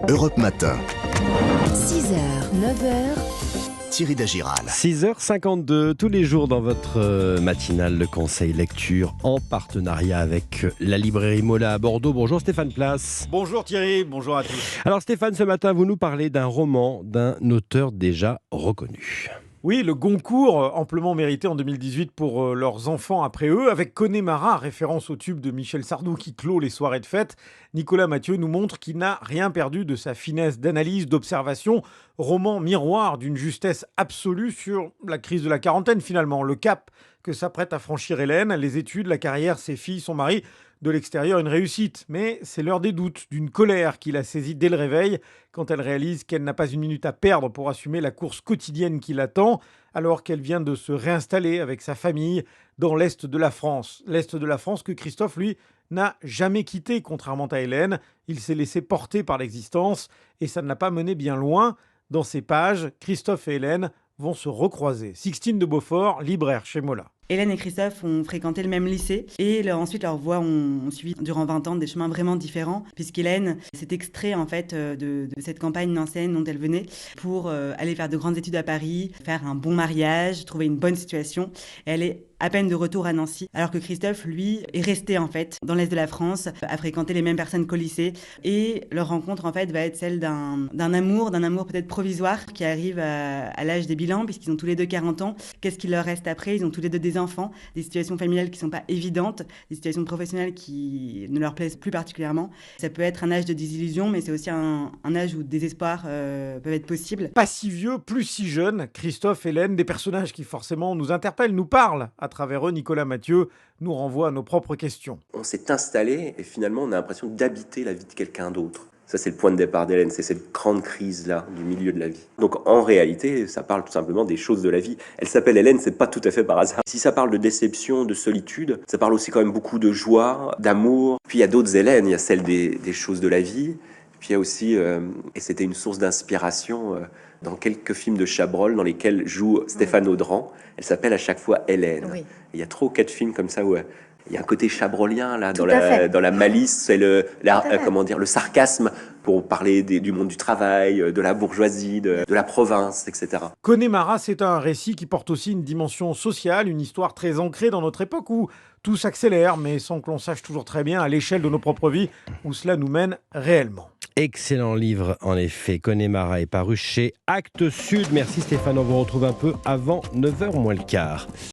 Europe Matin, 6h, 9h, Thierry Dagiral. 6h52, tous les jours dans votre matinale, le conseil lecture en partenariat avec la librairie Mola à Bordeaux. Bonjour Stéphane Place. Bonjour Thierry, bonjour à tous. Alors Stéphane, ce matin, vous nous parlez d'un roman d'un auteur déjà reconnu. Oui, le Goncourt, amplement mérité en 2018 pour leurs enfants après eux, avec Connemara, référence au tube de Michel Sardou qui clôt les soirées de fête. Nicolas Mathieu nous montre qu'il n'a rien perdu de sa finesse d'analyse, d'observation. Roman miroir d'une justesse absolue sur la crise de la quarantaine finalement, le cap que s'apprête à franchir Hélène, les études, la carrière, ses filles, son mari. De l'extérieur, une réussite, mais c'est l'heure des doutes, d'une colère qui la saisit dès le réveil, quand elle réalise qu'elle n'a pas une minute à perdre pour assumer la course quotidienne qui l'attend, alors qu'elle vient de se réinstaller avec sa famille dans l'Est de la France. L'Est de la France que Christophe, lui, n'a jamais quitté, contrairement à Hélène. Il s'est laissé porter par l'existence, et ça ne l'a pas mené bien loin. Dans ces pages, Christophe et Hélène vont se recroiser. Sixtine de Beaufort, libraire chez Mola. Hélène et Christophe ont fréquenté le même lycée et ensuite leurs voies ont suivi durant 20 ans des chemins vraiment différents, puisqu'Hélène s'est extrait en fait de cette campagne nancéenne dont elle venait pour aller faire de grandes études à Paris, faire un bon mariage, trouver une bonne situation. Et elle est à peine de retour à Nancy, alors que Christophe, lui, est resté en fait dans l'Est de la France, a fréquenté les mêmes personnes qu'au lycée, et leur rencontre en fait va être celle d'un amour peut-être provisoire qui arrive à l'âge des bilans, puisqu'ils ont tous les deux 40 ans. Qu'est-ce qu'il leur reste après? Ils ont tous les deux des enfants, des situations familiales qui ne sont pas évidentes, des situations professionnelles qui ne leur plaisent plus particulièrement. Ça peut être un âge de désillusion, mais c'est aussi un âge où des espoirs peuvent être possibles. Pas si vieux, plus si jeune, Christophe, Hélène, des personnages qui forcément nous interpellent, nous parlent. À travers eux, Nicolas Mathieu nous renvoie à nos propres questions. On s'est installé et finalement on a l'impression d'habiter la vie de quelqu'un d'autre. Ça, c'est le point de départ d'Hélène, c'est cette grande crise-là du milieu de la vie. Donc en réalité, ça parle tout simplement des choses de la vie. Elle s'appelle Hélène, c'est pas tout à fait par hasard. Si ça parle de déception, de solitude, ça parle aussi quand même beaucoup de joie, d'amour. Puis il y a d'autres Hélènes, il y a celle des choses de la vie. Puis il y a aussi, et c'était une source d'inspiration, dans quelques films de Chabrol dans lesquels joue Stéphane Audran, elle s'appelle à chaque fois Hélène. Oui. Il y a 3 ou 4 films comme ça où il y a un côté chabrolien là, dans la malice, c'est le sarcasme pour parler du monde du travail, de la bourgeoisie, de la province, etc. Connemara, c'est un récit qui porte aussi une dimension sociale, une histoire très ancrée dans notre époque où tout s'accélère, mais sans que l'on sache toujours très bien à l'échelle de nos propres vies où cela nous mène réellement. Excellent livre, en effet. Connemara est paru chez Actes Sud. Merci Stéphane, on vous retrouve un peu avant 9h moins le quart.